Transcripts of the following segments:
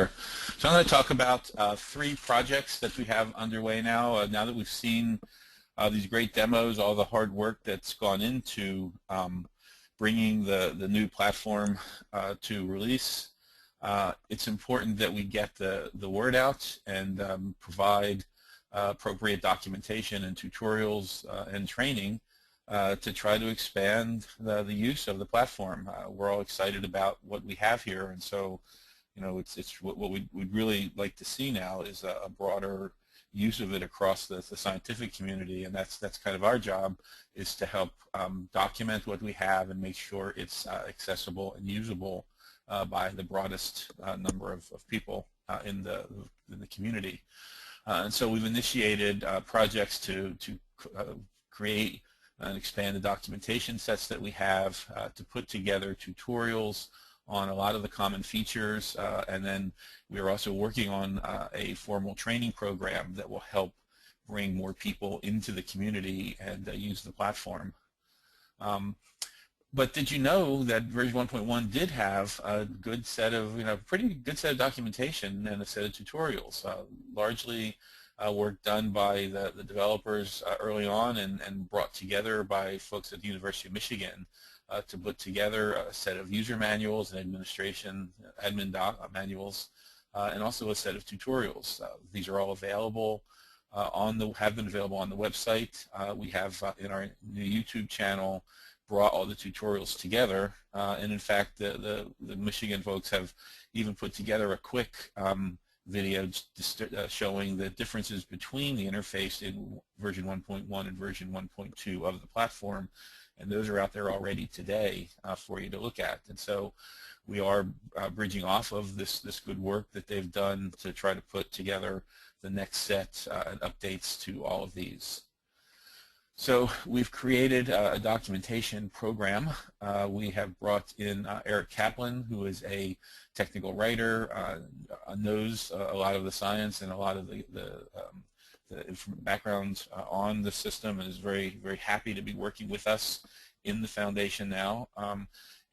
So I'm going to talk about three projects that we have underway now. Now that we've seen these great demos, all the hard work that's gone into bringing the new platform to release, it's important that we get the word out and provide appropriate documentation and tutorials and training to try to expand the use of the platform. We're all excited about what we have here, and so it's what we'd really like to see now is a broader use of it across the scientific community, and that's kind of our job, is to help document what we have and make sure it's accessible and usable by the broadest number of people in the community. And so we've initiated projects to create and expand the documentation sets that we have, to put together tutorials on a lot of the common features, and then we are also working on a formal training program that will help bring more people into the community and use the platform. But did you know that version 1.1 did have a good set of, pretty good set of documentation and a set of tutorials, largely work done by the developers early on and brought together by folks at the University of Michigan to put together a set of user manuals and admin manuals, and also a set of tutorials. These are all available have been available on the website. We have in our new YouTube channel brought all the tutorials together, and in fact the Michigan folks have even put together a quick video showing the differences between the interface in version 1.1 and version 1.2 of the platform, and those are out there already today for you to look at. And so we are bridging off of this good work that they've done to try to put together the next set and updates to all of these. So we've created a documentation program. We have brought in Eric Kaplan, who is a technical writer, knows a lot of the science and a lot of the background on the system, and is very, very happy to be working with us in the foundation now.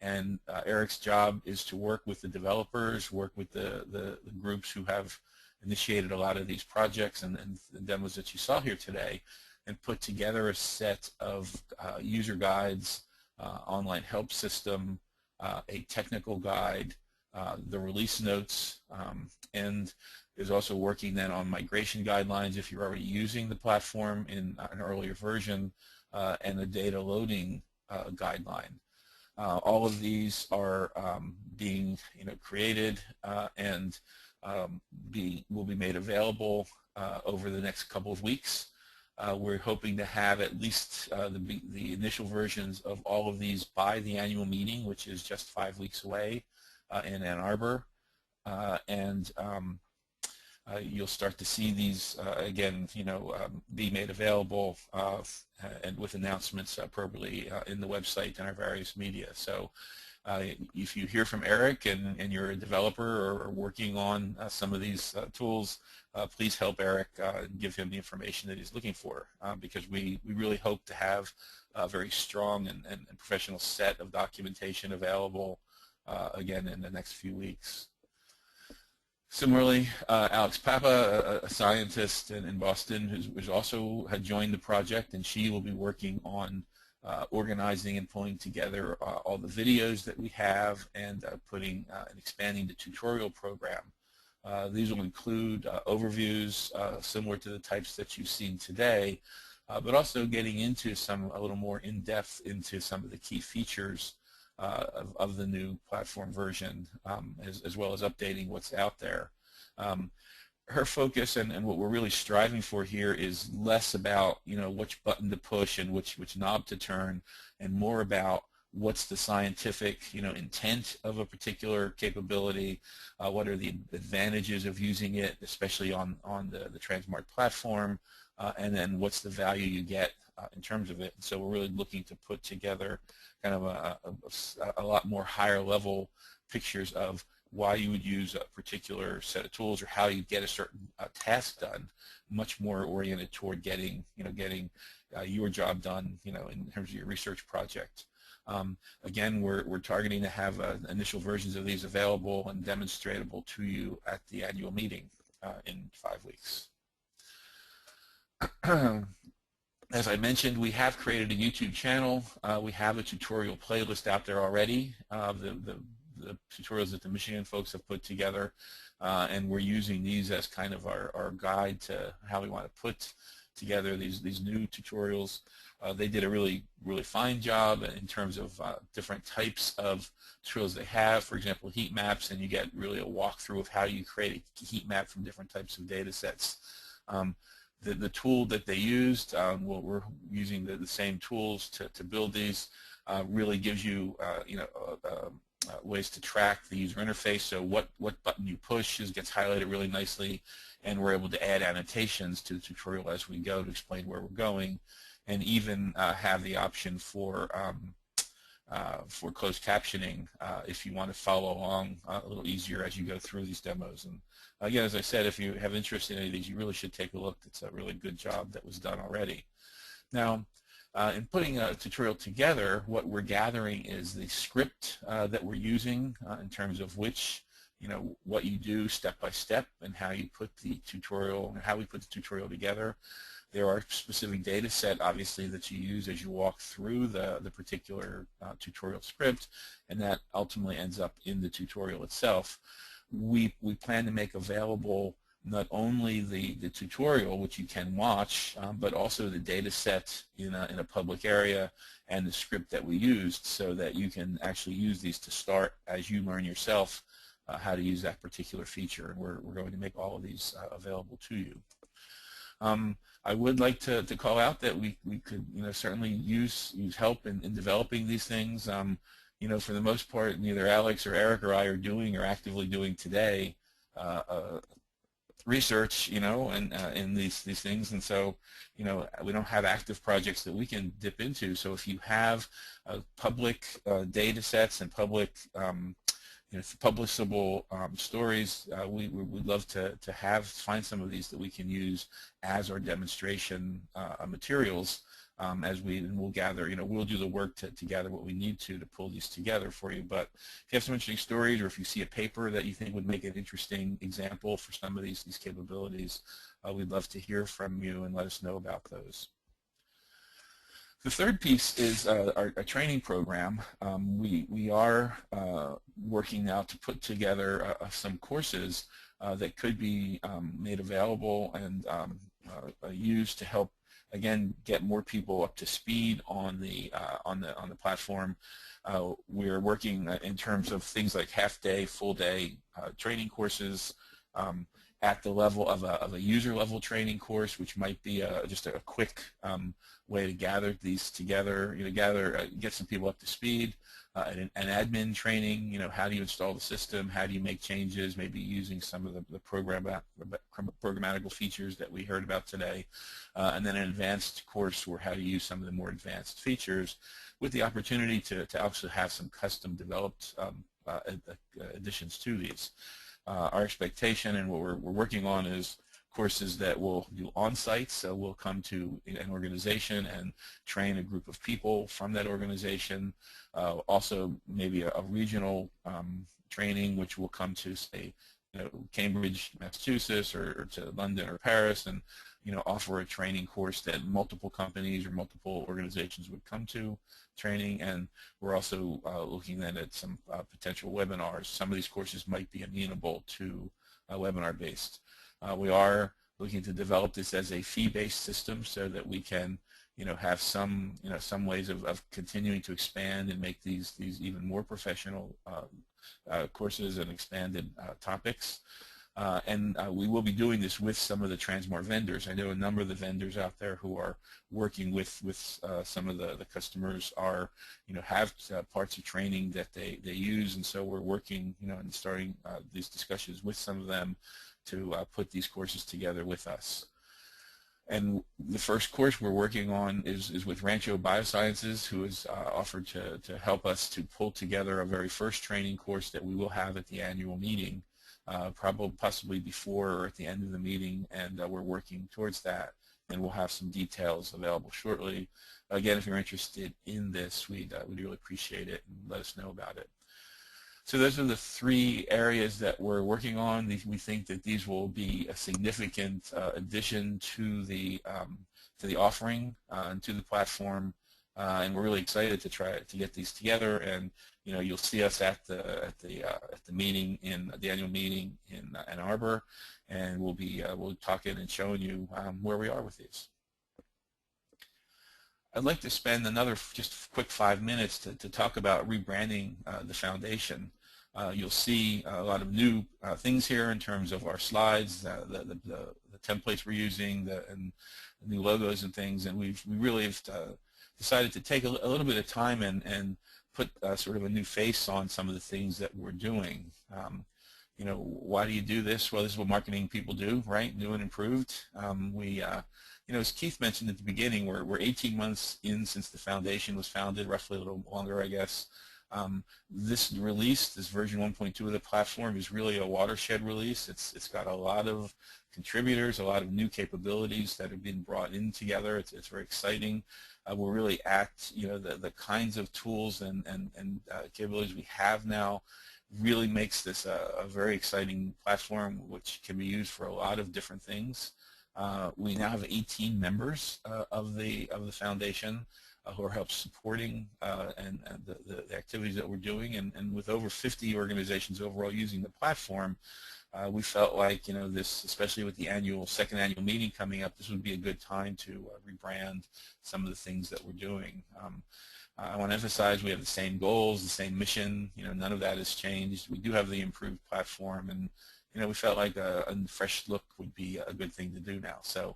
And Eric's job is to work with the developers, work with the groups who have initiated a lot of these projects and the demos that you saw here today, and put together a set of user guides, online help system, a technical guide, the release notes, and is also working then on migration guidelines if you're already using the platform in an earlier version, and the data loading guideline. All of these are being created and will be made available over the next couple of weeks. We're hoping to have at least the initial versions of all of these by the annual meeting, which is just 5 weeks away in Ann Arbor, and you'll start to see these again, be made available and with announcements appropriately in the website and our various media. So if you hear from Eric and you're a developer or working on some of these tools, please help Eric give him the information that he's looking for, because we really hope to have a very strong and professional set of documentation available again in the next few weeks. Similarly, Alex Papa, a scientist in Boston, who's also had joined the project, and she will be working on organizing and pulling together all the videos that we have and putting and expanding the tutorial program. These will include overviews similar to the types that you've seen today, but also getting into a little more in-depth into some of the key features of the new platform version, as well as updating what's out there. Her focus and what we're really striving for here is less about which button to push and which knob to turn, and more about what's the scientific intent of a particular capability, what are the advantages of using it, especially on the tranSMART platform, and then what's the value you get in terms of it. And so we're really looking to put together kind of a lot more higher level pictures of why you would use a particular set of tools or how you get a certain task done, much more oriented toward getting your job done in terms of your research project. Again, we're targeting to have initial versions of these available and demonstratable to you at the annual meeting in 5 weeks. As I mentioned, we have created a YouTube channel. We have a tutorial playlist out there already, the tutorials that the Michigan folks have put together, and we're using these as kind of our guide to how we want to put together these new tutorials. They did a really fine job in terms of different types of tutorials they have. For example, heat maps, and you get really a walkthrough of how you create a heat map from different types of data sets. The tool that they used, we're using the same tools to build these, really gives you, ways to track the user interface. So what button you push gets highlighted really nicely, and we're able to add annotations to the tutorial as we go to explain where we're going, and even have the option for closed captioning if you want to follow along a little easier as you go through these demos. And again, as I said, if you have interest in any of these, you really should take a look. It's a really good job that was done already. Now, in putting a tutorial together, what we're gathering is the script that we're using in terms of what you do step by step and how you put the tutorial, and how we put the tutorial together. There are specific data set, obviously, that you use as you walk through the particular tutorial script, and that ultimately ends up in the tutorial itself. We plan to make available not only the tutorial, which you can watch, but also the data set in a public area and the script that we used, so that you can actually use these to start as you learn yourself how to use that particular feature. And we're going to make all of these available to you. I would like to call out that we could certainly use help in developing these things. For the most part, neither Alex or Eric or I are doing or actively doing today research, and in these things, and so we don't have active projects that we can dip into. So if you have public data sets and public publishable stories, we would love to find some of these that we can use as our demonstration materials, as we'll gather, we'll do the work to gather what we need to pull these together for you. But if you have some interesting stories, or if you see a paper that you think would make an interesting example for some of these capabilities, we'd love to hear from you and let us know about those. The third piece is our training program. We are working now to put together some courses that could be made available and used to help, again, get more people up to speed on the platform. We're working in terms of things like half-day, full-day training courses at the level of a user-level training course, which might be just a quick way to gather these together. Get some people up to speed. An admin training. How do you install the system? How do you make changes? Maybe using some of the programmatical features that we heard about today. And then an advanced course where how to use some of the more advanced features, with the opportunity to also have some custom developed additions to these. Our expectation and what we're working on is courses that we'll do on-site, so we'll come to an organization and train a group of people from that organization. Also maybe a regional training, which will come to, say, Cambridge, Massachusetts, or to London or Paris, and offer a training course that multiple companies or multiple organizations would come to training. And we're also looking then at some potential webinars. Some of these courses might be amenable to webinar-based. We are looking to develop this as a fee-based system, so that we can have some ways of continuing to expand and make these even more professional courses and expanded topics. And we will be doing this with some of the tranSMART vendors. I know a number of the vendors out there who are working with some of the customers have parts of training that they use, and so we're working and starting these discussions with some of them to put these courses together with us. And the first course we're working on is with Rancho Biosciences, who has offered to help us to pull together a very first training course that we will have at the annual meeting, possibly before or at the end of the meeting, and we're working towards that. and we'll have some details available shortly. Again, if you're interested in this, we'd really appreciate it, and let us know about it. So those are the three areas that we're working on. We think that these will be a significant addition to the offering and to the platform, and we're really excited to try to get these together. And you'll see us at the meeting in the annual meeting in Ann Arbor, and we'll be talking and showing you where we are with these. I'd like to spend another just quick 5 minutes to talk about rebranding the foundation. You'll see a lot of new things here in terms of our slides, the templates we're using, and the new logos and things, and we really have decided to take a little bit of time and put sort of a new face on some of the things that we're doing. Why do you do this? Well, this is what marketing people do, right? New and improved. As Keith mentioned at the beginning, we're 18 months in since the foundation was founded, roughly a little longer, I guess. This release, this version 1.2 of the platform, is really a watershed release. It's got a lot of contributors, a lot of new capabilities that have been brought in together. It's very exciting. We're really at the kinds of tools and capabilities we have now really makes this a very exciting platform, which can be used for a lot of different things. We now have 18 members of the foundation who are help supporting and the activities that we're doing, and with over 50 organizations overall using the platform, we felt like this, especially with the second annual meeting coming up, this would be a good time to rebrand some of the things that we're doing. I want to emphasize we have the same goals, the same mission. None of that has changed. We do have the improved platform, and we felt like a fresh look would be a good thing to do now. So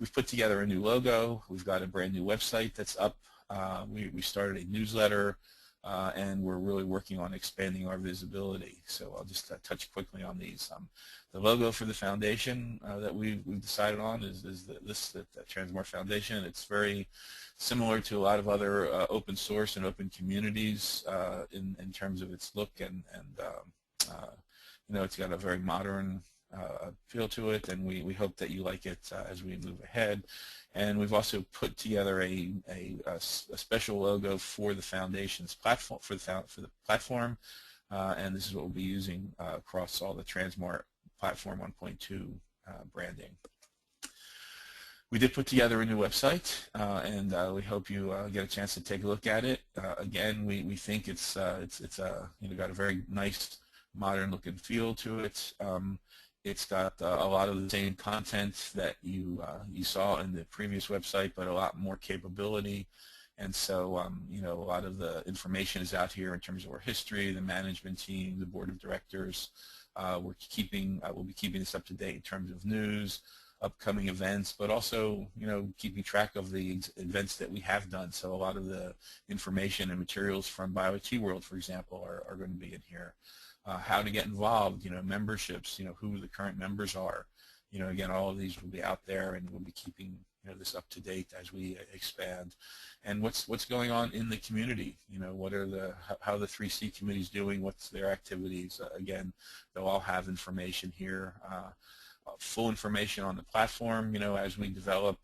we've put together a new logo. We've got a brand new website that's up. We started a newsletter, and we're really working on expanding our visibility. So I'll just touch quickly on these. The logo for the foundation that we've decided on is the tranSMART Foundation. It's very similar to a lot of other open source and open communities in terms of its look, and it's got a very modern feel to it, and we hope that you like it as we move ahead. And we've also put together a special logo for the foundation's platform, for the platform, and this is what we'll be using across all the tranSMART Platform 1.2 branding. We did put together a new website, and we hope you get a chance to take a look at it. Again, we think it's got a very nice modern look and feel to it. It's got a lot of the same content that you saw in the previous website, but a lot more capability. And so, a lot of the information is out here in terms of our history, the management team, the board of directors. We'll be keeping this up to date in terms of news, upcoming events, but also, keeping track of the events that we have done. So a lot of the information and materials from BioIT World, for example, are going to be in here. How to get involved, memberships, who the current members are. Again, all of these will be out there, and we'll be keeping this up to date as we expand. And what's going on in the community? What are how the 3C committee is doing? What's their activities? Again, they'll all have information here. Full information on the platform, as we develop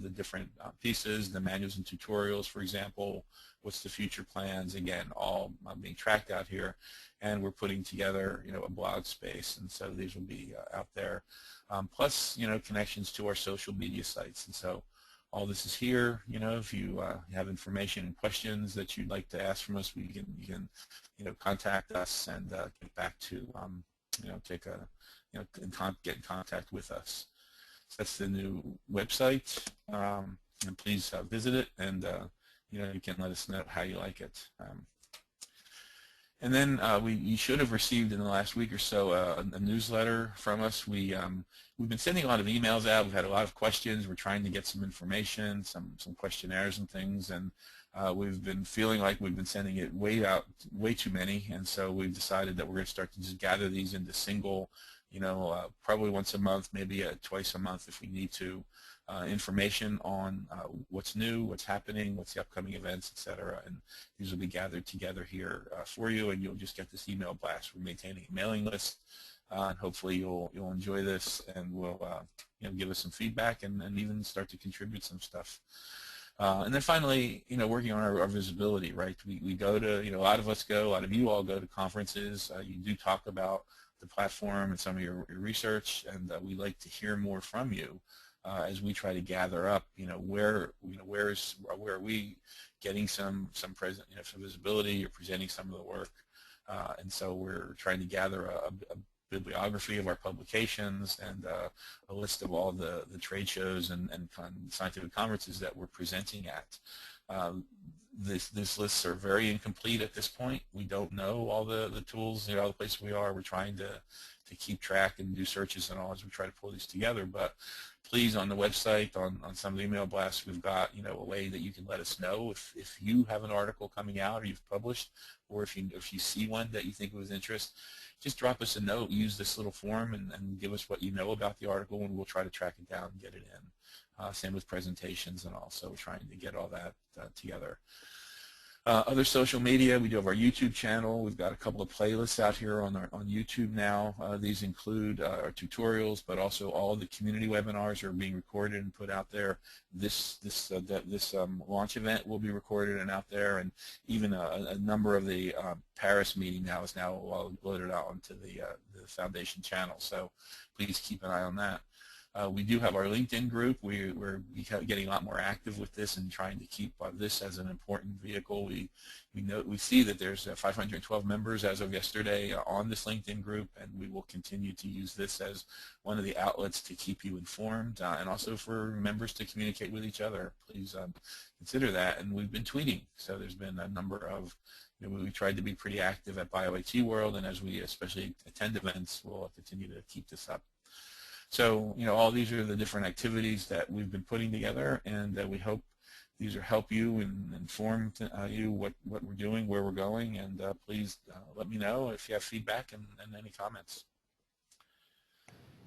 the different pieces, the manuals and tutorials, for example. What's the future plans? Again, all being tracked out here, and we're putting together, a blog space, and so these will be out there. Plus, connections to our social media sites, and so all this is here. If you have information and questions that you'd like to ask from us, you can contact us and get back to get in contact with us. So that's the new website, and please visit it, and you can let us know how you like it. And then you should have received in the last week or so a newsletter from us. We've been sending a lot of emails out. We've had a lot of questions. We're trying to get some information, some questionnaires and things, and we've been feeling like we've been sending it way too many, and so we've decided that we're going to start to just gather these into single, probably once a month, maybe twice a month if we need to, information on what's new, what's happening, what's the upcoming events, etc. And these will be gathered together here for you, and you'll just get this email blast. We're maintaining a mailing list, and hopefully you'll enjoy this and will give us some feedback and even start to contribute some stuff. And then finally, working on our visibility, right? We go to, a lot of us go, a lot of you all go to conferences. You do talk about the platform and some of your research, and we'd like to hear more from you as we try to gather up, where are we getting some visibility or presenting some of the work. And so we're trying to gather a bibliography of our publications and a list of all the trade shows and scientific conferences that we're presenting at. These lists are very incomplete at this point. We don't know all the tools, all the places we are. We're trying to keep track and do searches and all as we try to pull these together. But please, on the website, on some of the email blasts, we've got a way that you can let us know if you have an article coming out or you've published, or if you see one that you think was of interest. Just drop us a note, use this little form, and give us what you know about the article, and we'll try to track it down and get it in. Same with presentations and all, so we're trying to get all that together. Other social media, we do have our YouTube channel. We've got a couple of playlists out here on YouTube now. These include our tutorials, but also all the community webinars are being recorded and put out there. This launch event will be recorded and out there, and even a number of the Paris meeting now is loaded out onto the Foundation channel. So please keep an eye on that. We do have our LinkedIn group. We're getting a lot more active with this and trying to keep this as an important vehicle. We see that there's 512 members as of yesterday on this LinkedIn group, and we will continue to use this as one of the outlets to keep you informed and also for members to communicate with each other. Please consider that. And we've been tweeting, so there's been a number of we tried to be pretty active at BioIT World, and as we especially attend events, we'll continue to keep this up. So, all these are the different activities that we've been putting together, and we hope these will help you and inform you what we're doing, where we're going, and please let me know if you have feedback and any comments.